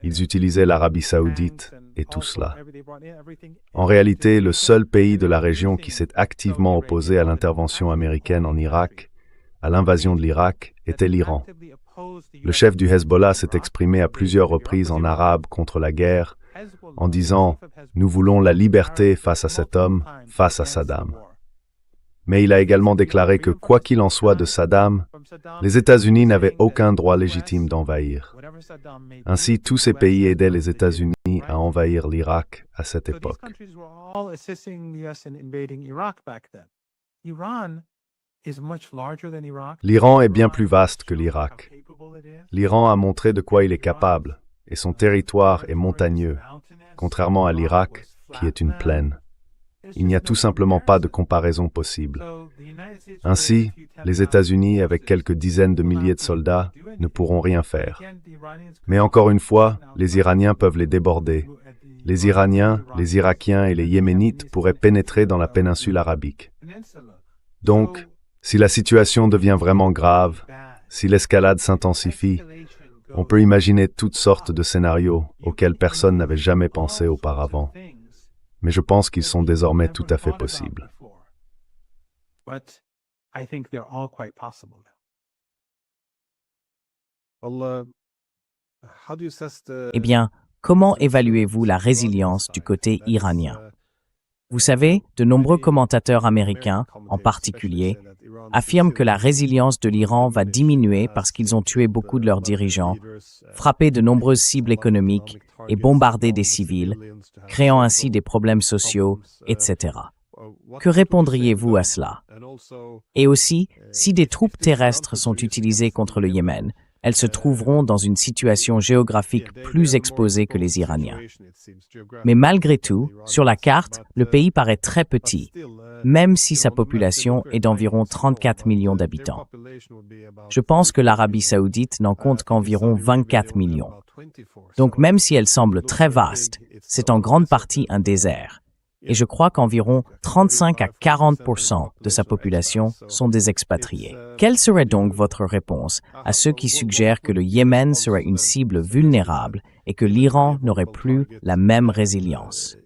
Ils utilisaient l'Arabie saoudite et tout cela. En réalité, le seul pays de la région qui s'est activement opposé à l'intervention américaine en Irak, à l'invasion de l'Irak, était l'Iran. Le chef du Hezbollah s'est exprimé à plusieurs reprises en arabe contre la guerre, en disant « Nous voulons la liberté face à cet homme, face à Saddam ». Mais il a également déclaré que, quoi qu'il en soit de Saddam, les États-Unis n'avaient aucun droit légitime d'envahir. Ainsi, tous ces pays aidaient les États-Unis à envahir l'Irak à cette époque. L'Iran est bien plus vaste que l'Irak. L'Iran a montré de quoi il est capable, et son territoire est montagneux, contrairement à l'Irak, qui est une plaine. Il n'y a tout simplement pas de comparaison possible. Ainsi, les États-Unis, avec quelques dizaines de milliers de soldats, ne pourront rien faire. Mais encore une fois, les Iraniens peuvent les déborder. Les Iraniens, les Irakiens et les Yéménites pourraient pénétrer dans la péninsule arabique. Donc, si la situation devient vraiment grave, si l'escalade s'intensifie, on peut imaginer toutes sortes de scénarios auxquels personne n'avait jamais pensé auparavant. Mais je pense qu'ils sont désormais tout à fait possibles. Eh bien, comment évaluez-vous la résilience du côté iranien? Vous savez, de nombreux commentateurs américains, en particulier, affirment que la résilience de l'Iran va diminuer parce qu'ils ont tué beaucoup de leurs dirigeants, frappé de nombreuses cibles économiques et bombardé des civils, créant ainsi des problèmes sociaux, etc. Que répondriez-vous à cela? Et aussi, si des troupes terrestres sont utilisées contre le Yémen, elles se trouveront dans une situation géographique plus exposée que les Iraniens. Mais malgré tout, sur la carte, le pays paraît très petit, même si sa population est d'environ 34 millions d'habitants. Je pense que l'Arabie saoudite n'en compte qu'environ 24 millions. Donc même si elle semble très vaste, c'est en grande partie un désert. Et je crois qu'environ 35 à 40% de sa population sont des expatriés. Quelle serait donc votre réponse à ceux qui suggèrent que le Yémen serait une cible vulnérable et que l'Iran n'aurait plus la même résilience?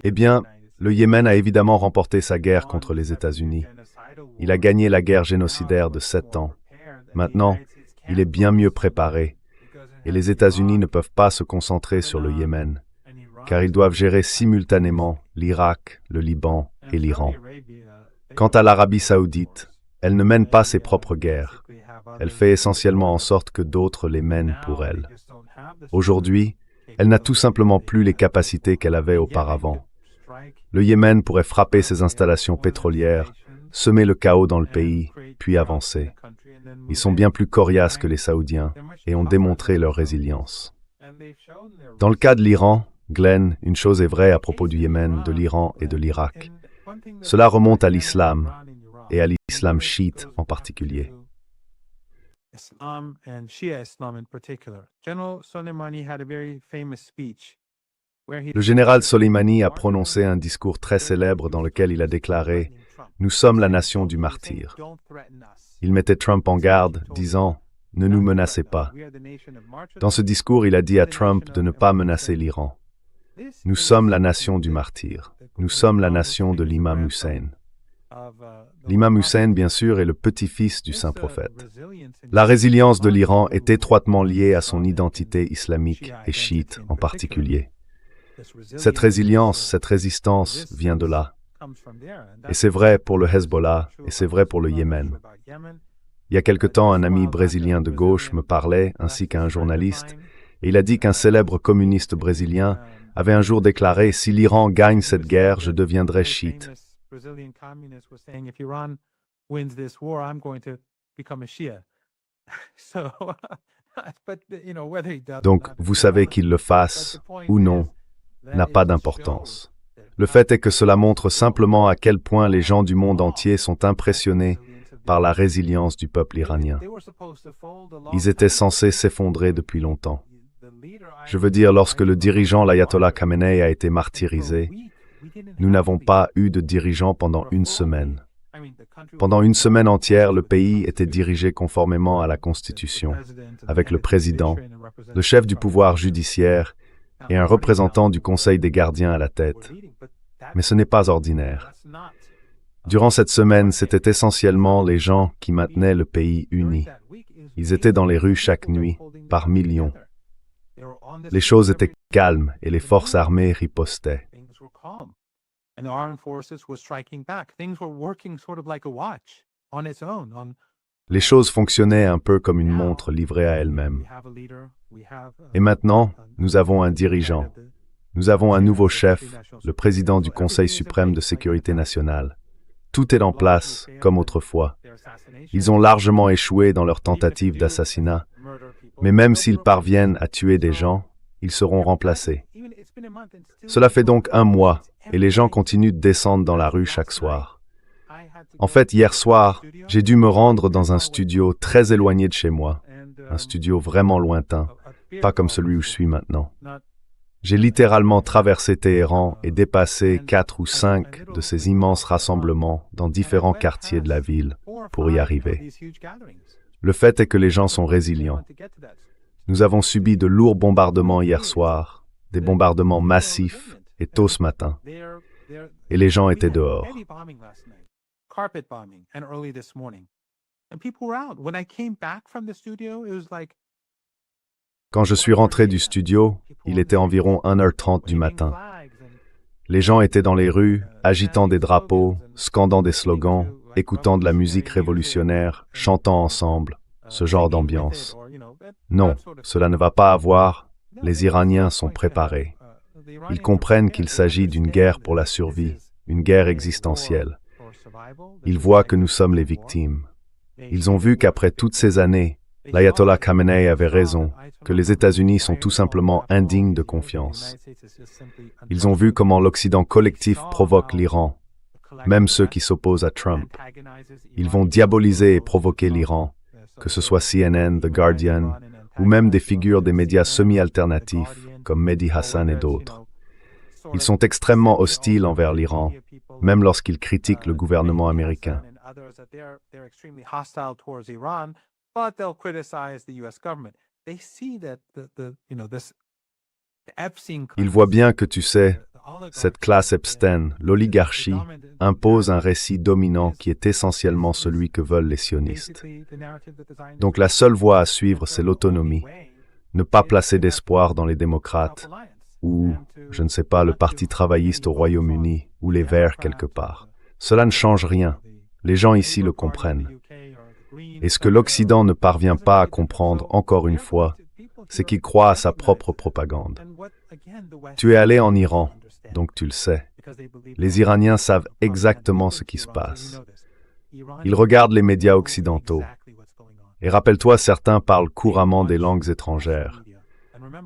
Eh bien, le Yémen a évidemment remporté sa guerre contre les États-Unis. Il a gagné la guerre génocidaire de 7 ans. Maintenant, il est bien mieux préparé, et les États-Unis ne peuvent pas se concentrer sur le Yémen, car ils doivent gérer simultanément l'Irak, le Liban et l'Iran. Quant à l'Arabie saoudite, elle ne mène pas ses propres guerres. Elle fait essentiellement en sorte que d'autres les mènent pour elle. Aujourd'hui, elle n'a tout simplement plus les capacités qu'elle avait auparavant. Le Yémen pourrait frapper ses installations pétrolières, semer le chaos dans le pays, puis avancer. Ils sont bien plus coriaces que les Saoudiens et ont démontré leur résilience. Dans le cas de l'Iran, Glenn, une chose est vraie à propos du Yémen, de l'Iran et de l'Irak. Cela remonte à l'islam, et à l'islam chiite en particulier. Le général Soleimani a prononcé un discours très célèbre dans lequel il a déclaré « Nous sommes la nation du martyr ». Il mettait Trump en garde, disant « Ne nous menacez pas ». Dans ce discours, il a dit à Trump de ne pas menacer l'Iran. Nous sommes la nation du martyr. Nous sommes la nation de l'imam Hussein. L'imam Hussein, bien sûr, est le petit-fils du saint prophète. La résilience de l'Iran est étroitement liée à son identité islamique et chiite en particulier. Cette résilience, cette résistance vient de là. Et c'est vrai pour le Hezbollah, et c'est vrai pour le Yémen. Il y a quelque temps, un ami brésilien de gauche me parlait, ainsi qu'un journaliste, et il a dit qu'un célèbre communiste brésilien avait un jour déclaré « Si l'Iran gagne cette guerre, je deviendrai chiite ». Donc, vous savez qu'il le fasse ou non n'a pas d'importance. Le fait est que cela montre simplement à quel point les gens du monde entier sont impressionnés par la résilience du peuple iranien. Ils étaient censés s'effondrer depuis longtemps. Je veux dire, lorsque le dirigeant l'ayatollah Khamenei a été martyrisé, Nous n'avons pas eu de dirigeant pendant une semaine. Pendant une semaine entière, le pays était dirigé conformément à la Constitution, avec le président, le chef du pouvoir judiciaire et un représentant du Conseil des gardiens à la tête. Mais ce n'est pas ordinaire. Durant cette semaine, c'était essentiellement les gens qui maintenaient le pays uni. Ils étaient dans les rues chaque nuit, par millions. Les choses étaient calmes et les forces armées ripostaient. Les choses fonctionnaient un peu comme une montre livrée à elle-même. Et maintenant, nous avons un dirigeant. Nous avons un nouveau chef, le président du Conseil suprême de sécurité nationale. Tout est en place, comme autrefois. Ils ont largement échoué dans leur tentative d'assassinat, mais même s'ils parviennent à tuer des gens, ils seront remplacés. Cela fait donc 1 mois, et les gens continuent de descendre dans la rue chaque soir. En fait, hier soir, j'ai dû me rendre dans un studio très éloigné de chez moi, un studio vraiment lointain, pas comme celui où je suis maintenant. J'ai littéralement traversé Téhéran et dépassé 4 ou 5 de ces immenses rassemblements dans différents quartiers de la ville pour y arriver. Le fait est que les gens sont résilients. Nous avons subi de lourds bombardements hier soir, des bombardements massifs et tôt ce matin. Et les gens étaient dehors. Quand je suis rentré du studio, il était environ 1h30 du matin. Les gens étaient dans les rues, agitant des drapeaux, scandant des slogans, écoutant de la musique révolutionnaire, chantant ensemble, ce genre d'ambiance. Non, cela ne va pas avoir. Les Iraniens sont préparés. Ils comprennent qu'il s'agit d'une guerre pour la survie, une guerre existentielle. Ils voient que nous sommes les victimes. Ils ont vu qu'après toutes ces années, l'ayatollah Khamenei avait raison, que les États-Unis sont tout simplement indignes de confiance. Ils ont vu comment l'Occident collectif provoque l'Iran, même ceux qui s'opposent à Trump. Ils vont diaboliser et provoquer l'Iran, que ce soit CNN, The Guardian, ou même des figures des médias semi-alternatifs, comme Mehdi Hassan et d'autres. Ils sont extrêmement hostiles envers l'Iran, même lorsqu'ils critiquent le gouvernement américain. Ils voient bien que, tu sais, cette classe Epstein, l'oligarchie, impose un récit dominant qui est essentiellement celui que veulent les sionistes. Donc la seule voie à suivre, c'est l'autonomie. Ne pas placer d'espoir dans les démocrates, ou, je ne sais pas, le Parti travailliste au Royaume-Uni, ou les Verts quelque part. Cela ne change rien. Les gens ici le comprennent. Et ce que l'Occident ne parvient pas à comprendre, encore une fois, c'est qu'il croit à sa propre propagande. Tu es allé en Iran, donc tu le sais. Les Iraniens savent exactement ce qui se passe. Ils regardent les médias occidentaux. Et rappelle-toi, certains parlent couramment des langues étrangères.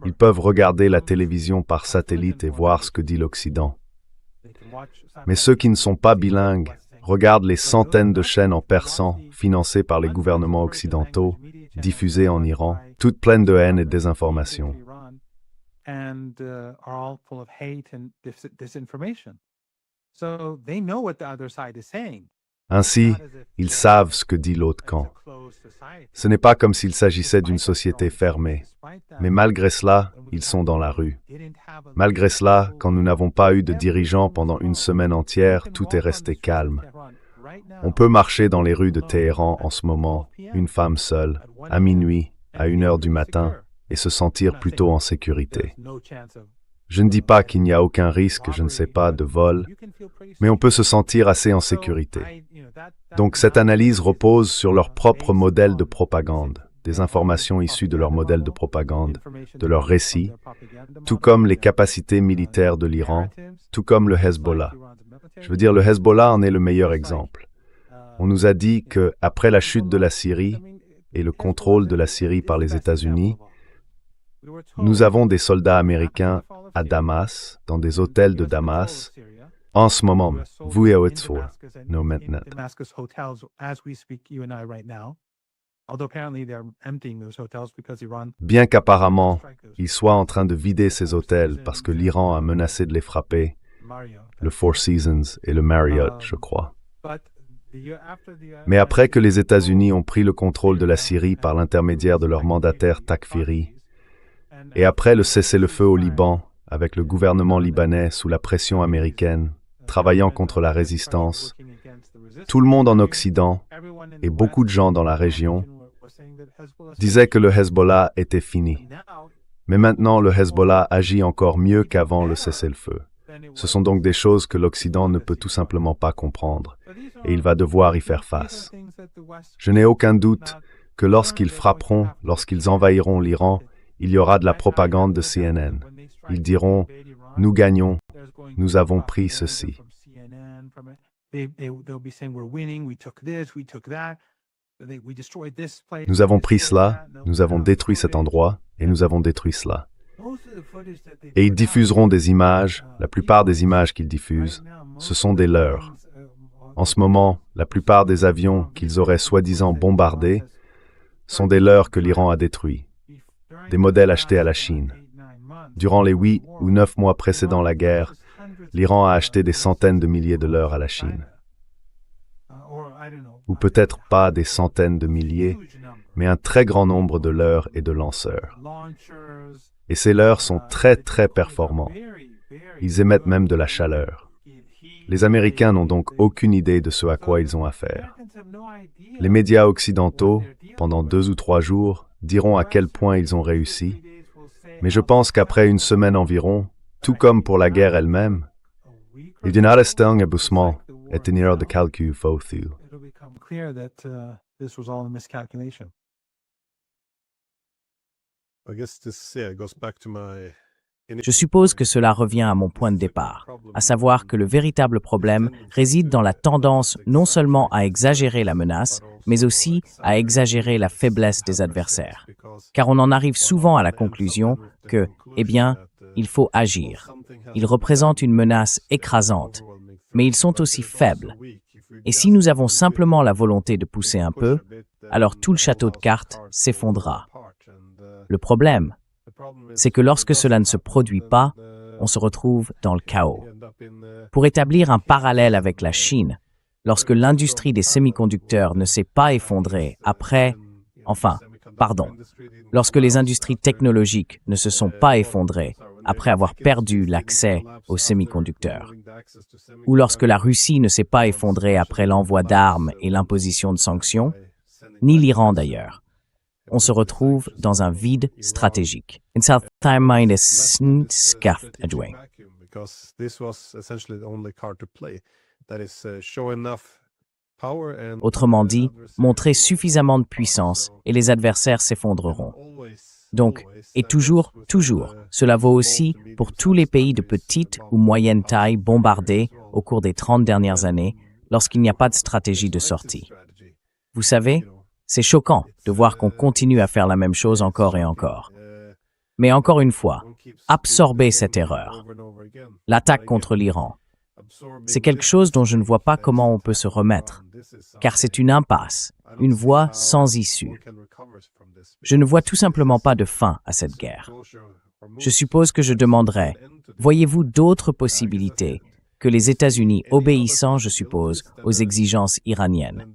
Ils peuvent regarder la télévision par satellite et voir ce que dit l'Occident. Mais ceux qui ne sont pas bilingues regardent les centaines de chaînes en persan financées par les gouvernements occidentaux, diffusées en Iran, toutes pleines de haine et de désinformation. Ainsi, ils savent ce que dit l'autre camp. Ce n'est pas comme s'il s'agissait d'une société fermée. Mais malgré cela, ils sont dans la rue. Malgré cela, quand nous n'avons pas eu de dirigeants pendant une semaine entière, tout est resté calme. On peut marcher dans les rues de Téhéran en ce moment, une femme seule, à minuit, à 1h du matin, et se sentir plutôt en sécurité. Je ne dis pas qu'il n'y a aucun risque, je ne sais pas, de vol, mais on peut se sentir assez en sécurité. Donc cette analyse repose sur leur propre modèle de propagande, des informations issues de leur modèle de propagande, de leurs récits, tout comme les capacités militaires de l'Iran, tout comme le Hezbollah. Je veux dire, le Hezbollah en est le meilleur exemple. On nous a dit que, après la chute de la Syrie et le contrôle de la Syrie par les États-Unis, nous avons des soldats américains à Damas, dans des hôtels de Damas, en ce moment, vous et Oetzfor, no maintenant. Bien qu'apparemment, ils soient en train de vider ces hôtels parce que l'Iran a menacé de les frapper, le Four Seasons et le Marriott, je crois. Mais après que les États-Unis ont pris le contrôle de la Syrie par l'intermédiaire de leur mandataire Takfiri, et après le cessez-le-feu au Liban, avec le gouvernement libanais sous la pression américaine, travaillant contre la résistance, tout le monde en Occident, et beaucoup de gens dans la région, disaient que le Hezbollah était fini. Mais maintenant, le Hezbollah agit encore mieux qu'avant le cessez-le-feu. Ce sont donc des choses que l'Occident ne peut tout simplement pas comprendre, et il va devoir y faire face. Je n'ai aucun doute que lorsqu'ils frapperont, lorsqu'ils envahiront l'Iran, il y aura de la propagande de CNN. Ils diront « Nous gagnons, nous avons pris ceci ». Nous avons pris cela, nous avons détruit cet endroit, et nous avons détruit cela. Et ils diffuseront des images, la plupart des images qu'ils diffusent, ce sont des leurs. En ce moment, la plupart des avions qu'ils auraient soi-disant bombardés sont des leurs que l'Iran a détruits, des modèles achetés à la Chine. Durant les 8 ou 9 mois précédant la guerre, l'Iran a acheté des centaines de milliers de leurs à la Chine. Ou peut-être pas des centaines de milliers, mais un très grand nombre de leurs et de lanceurs. Et ces leurs sont très très performants. Ils émettent même de la chaleur. Les Américains n'ont donc aucune idée de ce à quoi ils ont affaire. Les médias occidentaux, pendant 2 ou 3 jours, diront à quel point ils ont réussi, mais je pense qu'après une semaine environ, tout comme pour la guerre elle-même, il dînera restant à Bousman et tenir de calcul fautif. Je suppose que cela revient à mon point de départ, à savoir que le véritable problème réside dans la tendance non seulement à exagérer la menace, mais aussi à exagérer la faiblesse des adversaires. Car on en arrive souvent à la conclusion que, eh bien, il faut agir. Ils représentent une menace écrasante, mais ils sont aussi faibles. Et si nous avons simplement la volonté de pousser un peu, alors tout le château de cartes s'effondrera. Le problème, c'est que lorsque cela ne se produit pas, on se retrouve dans le chaos. Pour établir un parallèle avec la Chine, lorsque l'industrie des semi-conducteurs ne s'est pas effondrée lorsque les industries technologiques ne se sont pas effondrées après avoir perdu l'accès aux semi-conducteurs, ou lorsque la Russie ne s'est pas effondrée après l'envoi d'armes et l'imposition de sanctions, ni l'Iran d'ailleurs. On se retrouve dans un vide stratégique. Autrement dit, montrer suffisamment de puissance et les adversaires s'effondreront. Donc, et toujours, cela vaut aussi pour tous les pays de petite ou moyenne taille bombardés au cours des 30 dernières années lorsqu'il n'y a pas de stratégie de sortie. Vous savez, c'est choquant de voir qu'on continue à faire la même chose encore et encore. Mais encore une fois, absorber cette erreur. L'attaque contre l'Iran. C'est quelque chose dont je ne vois pas comment on peut se remettre, car c'est une impasse, une voie sans issue. Je ne vois tout simplement pas de fin à cette guerre. Je suppose que je demanderais, voyez-vous d'autres possibilités que les États-Unis obéissant, je suppose, aux exigences iraniennes?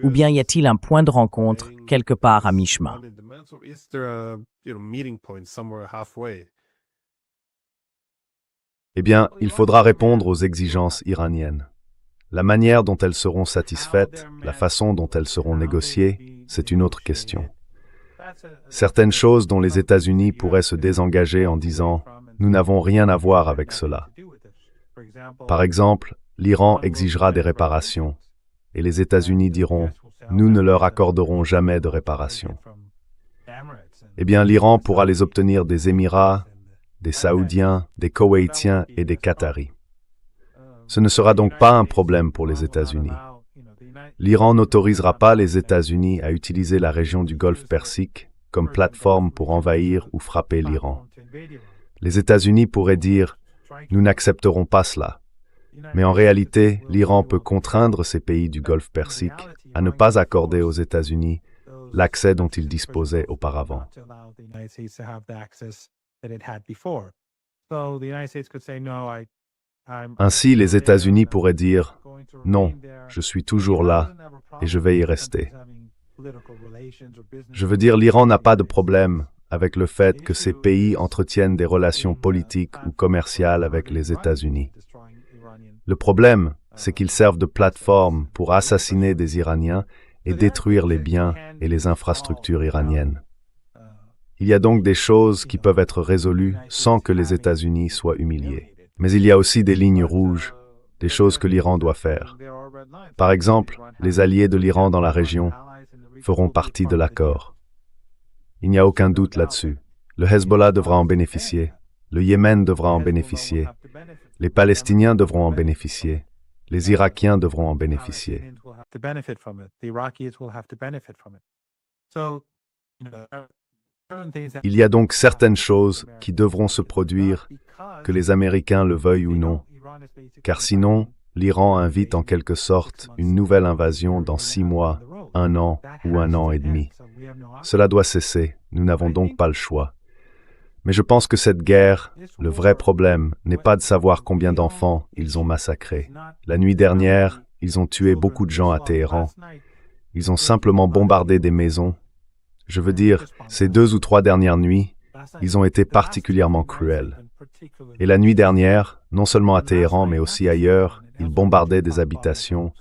Ou bien y a-t-il un point de rencontre quelque part à mi-chemin? Eh bien, il faudra répondre aux exigences iraniennes. La manière dont elles seront satisfaites, la façon dont elles seront négociées, c'est une autre question. Certaines choses dont les États-Unis pourraient se désengager en disant « Nous n'avons rien à voir avec cela ». Par exemple, l'Iran exigera des réparations, et les États-Unis diront « Nous ne leur accorderons jamais de réparations ». Eh bien, l'Iran pourra les obtenir des Émirats, des Saoudiens, des Koweïtiens et des Qataris. Ce ne sera donc pas un problème pour les États-Unis. L'Iran n'autorisera pas les États-Unis à utiliser la région du Golfe Persique comme plateforme pour envahir ou frapper l'Iran. Les États-Unis pourraient dire « Nous n'accepterons pas cela ». Mais en réalité, l'Iran peut contraindre ces pays du Golfe Persique à ne pas accorder aux États-Unis l'accès dont ils disposaient auparavant. Ainsi, les États-Unis pourraient dire « Non, je suis toujours là et je vais y rester ». Je veux dire, l'Iran n'a pas de problème avec le fait que ces pays entretiennent des relations politiques ou commerciales avec les États-Unis. Le problème, c'est qu'ils servent de plateforme pour assassiner des Iraniens et détruire les biens et les infrastructures iraniennes. Il y a donc des choses qui peuvent être résolues sans que les États-Unis soient humiliés. Mais il y a aussi des lignes rouges, des choses que l'Iran doit faire. Par exemple, les alliés de l'Iran dans la région feront partie de l'accord. Il n'y a aucun doute là-dessus. Le Hezbollah devra en bénéficier, le Yémen devra en bénéficier, les Palestiniens devront en bénéficier, les Irakiens devront en bénéficier. Il y a donc certaines choses qui devront se produire, que les Américains le veuillent ou non, car sinon, l'Iran invite en quelque sorte une nouvelle invasion dans 6 mois, 1 an ou 1 an et demi. Cela doit cesser, nous n'avons donc pas le choix. Mais je pense que cette guerre, le vrai problème n'est pas de savoir combien d'enfants ils ont massacrés. La nuit dernière, ils ont tué beaucoup de gens à Téhéran. Ils ont simplement bombardé des maisons. Je veux dire, ces 2 ou 3 dernières nuits, ils ont été particulièrement cruels. Et la nuit dernière, non seulement à Téhéran, mais aussi ailleurs, ils bombardaient des habitations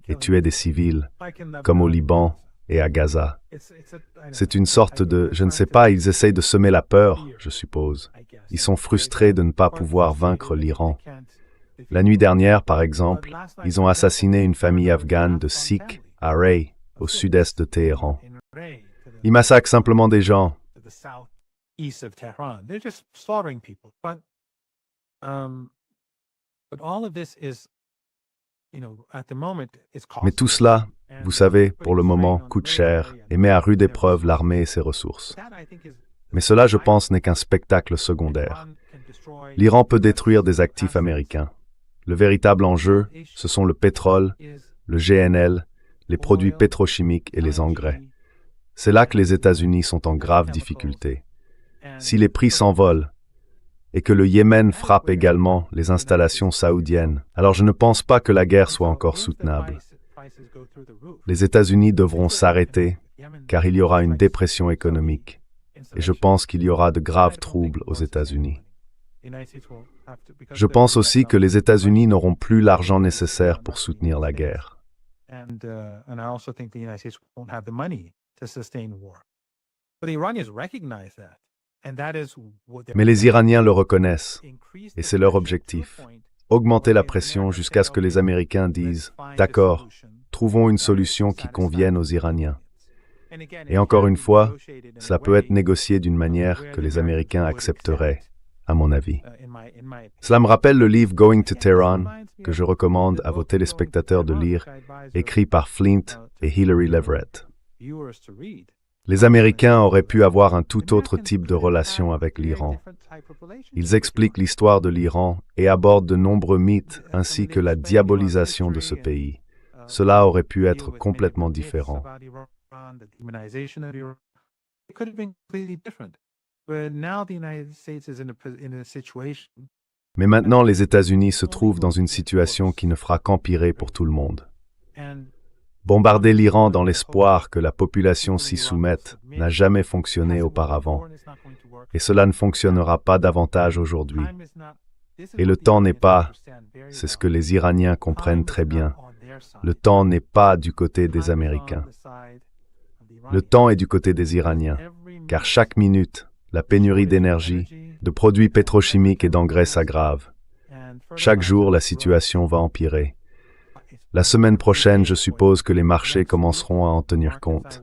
et tuaient des civils, comme au Liban et à Gaza. C'est une sorte de, je ne sais pas, ils essayent de semer la peur, je suppose. Ils sont frustrés de ne pas pouvoir vaincre l'Iran. La nuit dernière, par exemple, ils ont assassiné une famille afghane de Sikhs à Ray, au sud-est de Téhéran. Ils massacrent simplement des gens. Mais tout cela, vous savez, pour le moment, coûte cher et met à rude épreuve l'armée et ses ressources. Mais cela, je pense, n'est qu'un spectacle secondaire. L'Iran peut détruire des actifs américains. Le véritable enjeu, ce sont le pétrole, le GNL, les produits pétrochimiques et les engrais. C'est là que les États-Unis sont en grave difficulté. Si les prix s'envolent, et que le Yémen frappe également les installations saoudiennes, alors je ne pense pas que la guerre soit encore soutenable. Les États-Unis devront s'arrêter, car il y aura une dépression économique, et je pense qu'il y aura de graves troubles aux États-Unis. Je pense aussi que les États-Unis n'auront plus l'argent nécessaire pour soutenir la guerre. Mais les Iraniens le reconnaissent, et c'est leur objectif. Augmenter la pression jusqu'à ce que les Américains disent « D'accord, trouvons une solution qui convienne aux Iraniens ». Et encore une fois, cela peut être négocié d'une manière que les Américains accepteraient, à mon avis. Cela me rappelle le livre Going to Tehran, que je recommande à vos téléspectateurs de lire, écrit par Flint et Hillary Leverett. Les Américains auraient pu avoir un tout autre type de relation avec l'Iran. Ils expliquent l'histoire de l'Iran et abordent de nombreux mythes ainsi que la diabolisation de ce pays. Cela aurait pu être complètement différent. Mais maintenant, les États-Unis se trouvent dans une situation qui ne fera qu'empirer pour tout le monde. Bombarder l'Iran dans l'espoir que la population s'y soumette n'a jamais fonctionné auparavant, et cela ne fonctionnera pas davantage aujourd'hui. Et le temps n'est pas, c'est ce que les Iraniens comprennent très bien, le temps n'est pas du côté des Américains. Le temps est du côté des Iraniens, car chaque minute, la pénurie d'énergie, de produits pétrochimiques et d'engrais s'aggrave. Chaque jour, la situation va empirer. La semaine prochaine, je suppose que les marchés commenceront à en tenir compte.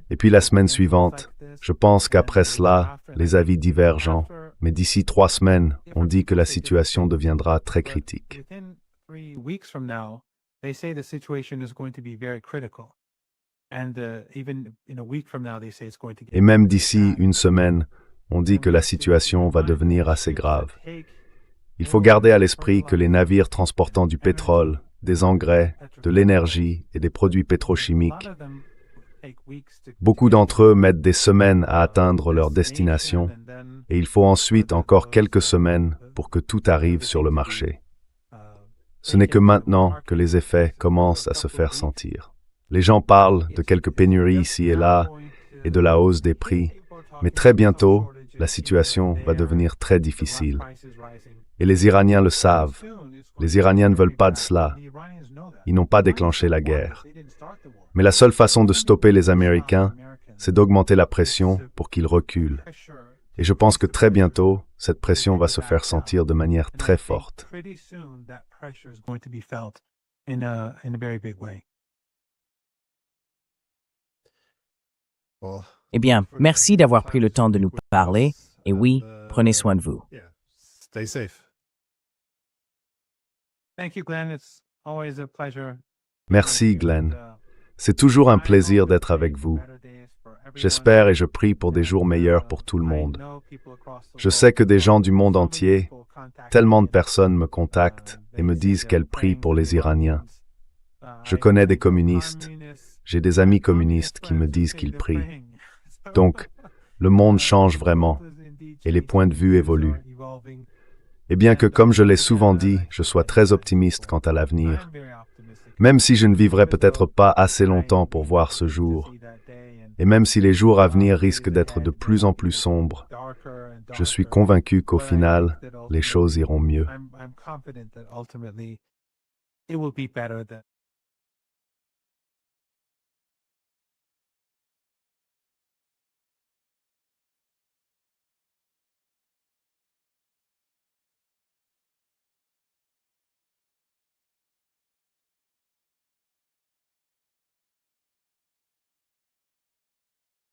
Et puis la semaine suivante, je pense qu'après cela, les avis divergent, mais d'ici 3 semaines, on dit que la situation deviendra très critique. Et même d'ici 1 semaine, on dit que la situation va devenir assez grave. Il faut garder à l'esprit que les navires transportant du pétrole, des engrais, de l'énergie et des produits pétrochimiques, beaucoup d'entre eux mettent des semaines à atteindre leur destination et il faut ensuite encore quelques semaines pour que tout arrive sur le marché. Ce n'est que maintenant que les effets commencent à se faire sentir. Les gens parlent de quelques pénuries ici et là et de la hausse des prix, mais très bientôt, la situation va devenir très difficile. Et les Iraniens le savent. Les Iraniens ne veulent pas de cela. Ils n'ont pas déclenché la guerre. Mais la seule façon de stopper les Américains, c'est d'augmenter la pression pour qu'ils reculent. Et je pense que très bientôt, cette pression va se faire sentir de manière très forte. Eh bien, merci d'avoir pris le temps de nous parler. Et oui, prenez soin de vous. Stay safe. Merci, Glenn. C'est toujours un plaisir d'être avec vous. J'espère et je prie pour des jours meilleurs pour tout le monde. Je sais que des gens du monde entier, tellement de personnes me contactent et me disent qu'elles prient pour les Iraniens. Je connais des communistes. J'ai des amis communistes qui me disent qu'ils prient. Donc, le monde change vraiment et les points de vue évoluent. Et bien que, comme je l'ai souvent dit, je sois très optimiste quant à l'avenir, même si je ne vivrai peut-être pas assez longtemps pour voir ce jour, et même si les jours à venir risquent d'être de plus en plus sombres, je suis convaincu qu'au final, les choses iront mieux.